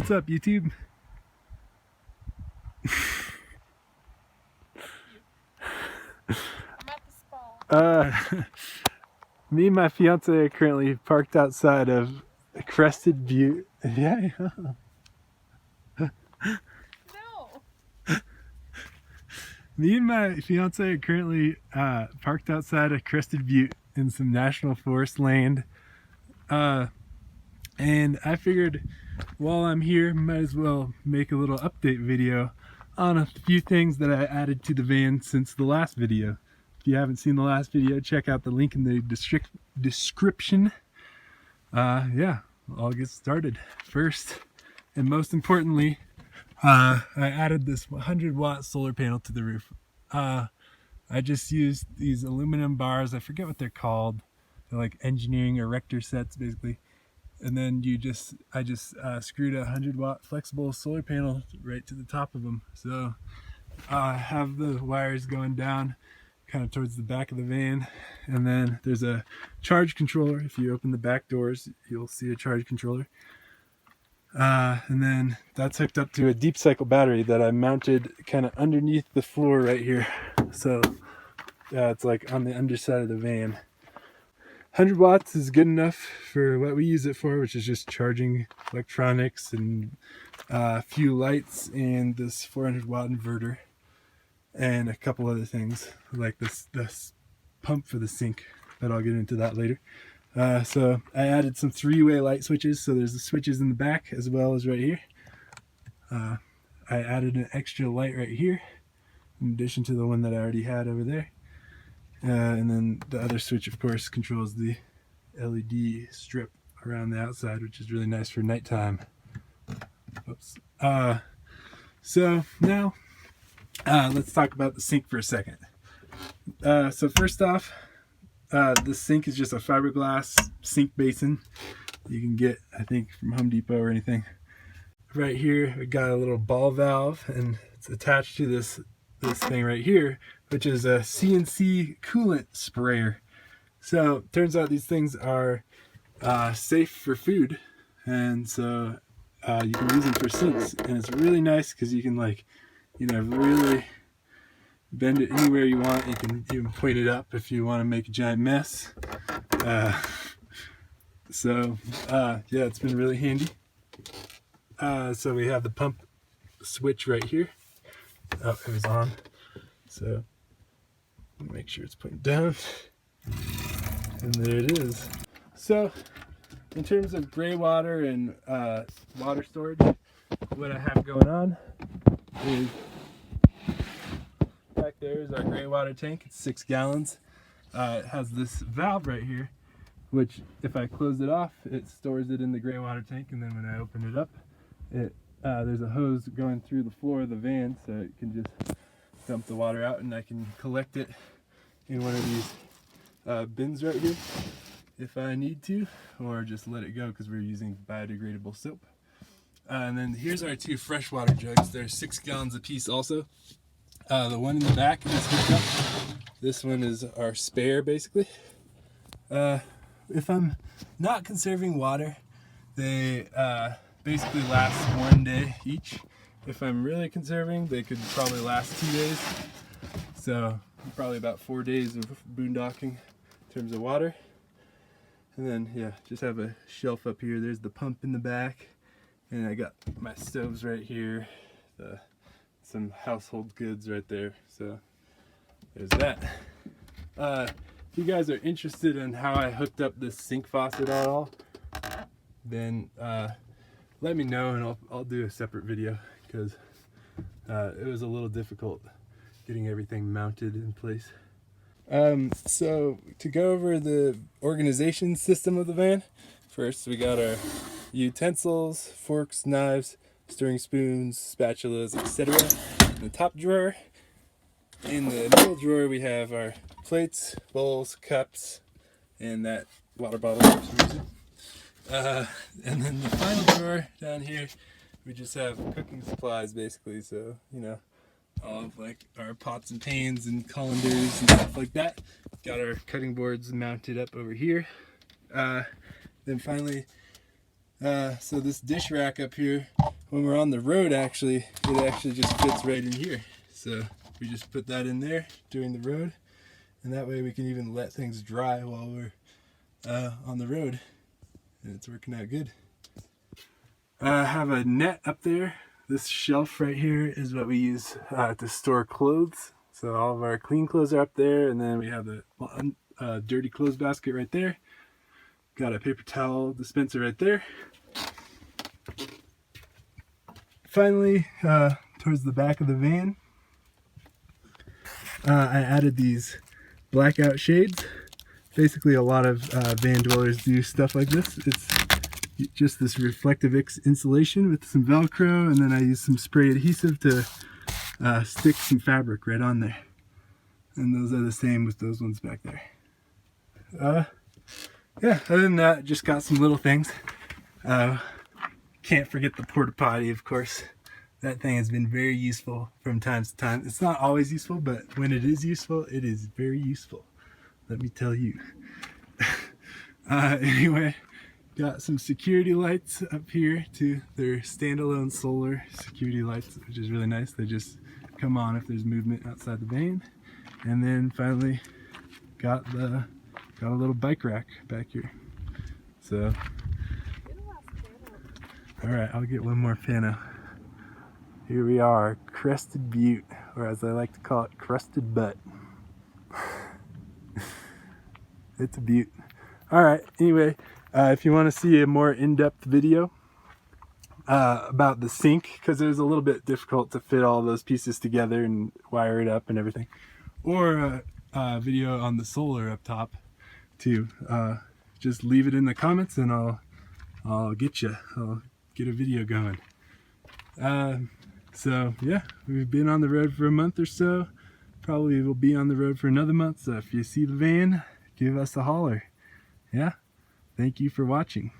What's up, YouTube? I'm at the spa. Me and my fiance are currently parked outside of Crested Butte. Yeah. No. Me and my fiance are currently parked outside of Crested Butte in some national forest land. And I figured while I'm here, might as well make a little update video on a few things that I added to the van since the last video. If you haven't seen the last video, check out the link in the description. Yeah, I'll get started. First, and most importantly, I added this 100-watt solar panel to the roof. I just used these aluminum bars. I forget what they're called. They're like engineering erector sets, basically. And then I just screwed a 100-watt flexible solar panel right to the top of them. So I have the wires going down kind of towards the back of the van, and then there's a charge controller. If you open the back doors, you'll see a charge controller. And then that's hooked up to a deep cycle battery that I mounted kind of underneath the floor right here. So it's like on the underside of the van. 100 watts is good enough for what we use it for, which is just charging electronics and a few lights and this 400-watt inverter and a couple other things like this pump for the sink, but I'll get into that later. So I added some 3-way light switches, so there's the switches in the back as well as right here. I added an extra light right here in addition to the one that I already had over there. And then the other switch, of course, controls the LED strip around the outside, which is really nice for nighttime. Oops. So now let's talk about the sink for a second. So first off, the sink is just a fiberglass sink basin you can get, I think, from Home Depot or anything. Right here, we got a little ball valve, and it's attached to this thing right here, which is a CNC coolant sprayer. So it turns out these things are safe for food, and so you can use them for sinks, and it's really nice because you can, like, you know, really bend it anywhere you want. You can even point it up if you want to make a giant mess. Yeah, it's been really handy. So we have the pump switch right here. Oh, it was on. So make sure it's pointing down. And there it is. So in terms of gray water and water storage, what I have going on is back there is our gray water tank. It's 6 gallons. It has this valve right here, which if I close it off, it stores it in the gray water tank, and then when I open it up, there's a hose going through the floor of the van, so it can just dump the water out, and I can collect it in one of these bins right here if I need to, or just let it go because we're using biodegradable soap. And then here's our 2 freshwater jugs. They're 6 gallons a piece also. The one in the back is hooked up. This one is our spare, basically. If I'm not conserving water, they basically last 1 day each. If I'm really conserving, they could probably last 2 days. So probably about 4 days of boondocking in terms of water. And then, yeah, just have a shelf up here. There's the pump in the back. And I got my stoves right here. Some household goods right there. So there's that. If you guys are interested in how I hooked up this sink faucet at all, then let me know, and I'll do a separate video, because it was a little difficult getting everything mounted in place. So to go over the organization system of the van, first we got our utensils, forks, knives, stirring spoons, spatulas, etc. in the top drawer. In the middle drawer we have our plates, bowls, cups, and that water bottle for some reason. And then the final drawer down here, we just have cooking supplies, basically. So, you know, all of like our pots and pans and colanders and stuff like that. Got our cutting boards mounted up over here. Then finally, so this dish rack up here when we're on the road, actually, it actually just fits right in here. So we just put that in there during the road, and that way we can even let things dry while we're on the road, and it's working out good. I have a net up there. This shelf right here is what we use to store clothes. So all of our clean clothes are up there, and then we have the dirty clothes basket right there. Got a paper towel dispenser right there. Finally, towards the back of the van, I added these blackout shades. Basically, a lot of van dwellers do stuff like this. It's just this reflective insulation with some Velcro, and then I use some spray adhesive to stick some fabric right on there. And those are the same with those ones back there. Yeah, other than that, just got some little things. Can't forget the porta potty, of course. That thing has been very useful from time to time. It's not always useful, but when it is useful, it is very useful. Let me tell you. Anyway, got some security lights up here too. They're standalone solar security lights, which is really nice. They just come on if there's movement outside the van. And then finally got a little bike rack back here. So, all right, I'll get one more pano. Here we are, Crested Butte, or as I like to call it, Crusted Butt. It's a butte. All right, anyway, if you want to see a more in-depth video about the sink, because it was a little bit difficult to fit all those pieces together and wire it up and everything, or a video on the solar up top too, just leave it in the comments and I'll get a video going. So yeah, we've been on the road for a month or so. Probably will be on the road for another month. So if you see the van, give us a holler. Yeah, thank you for watching.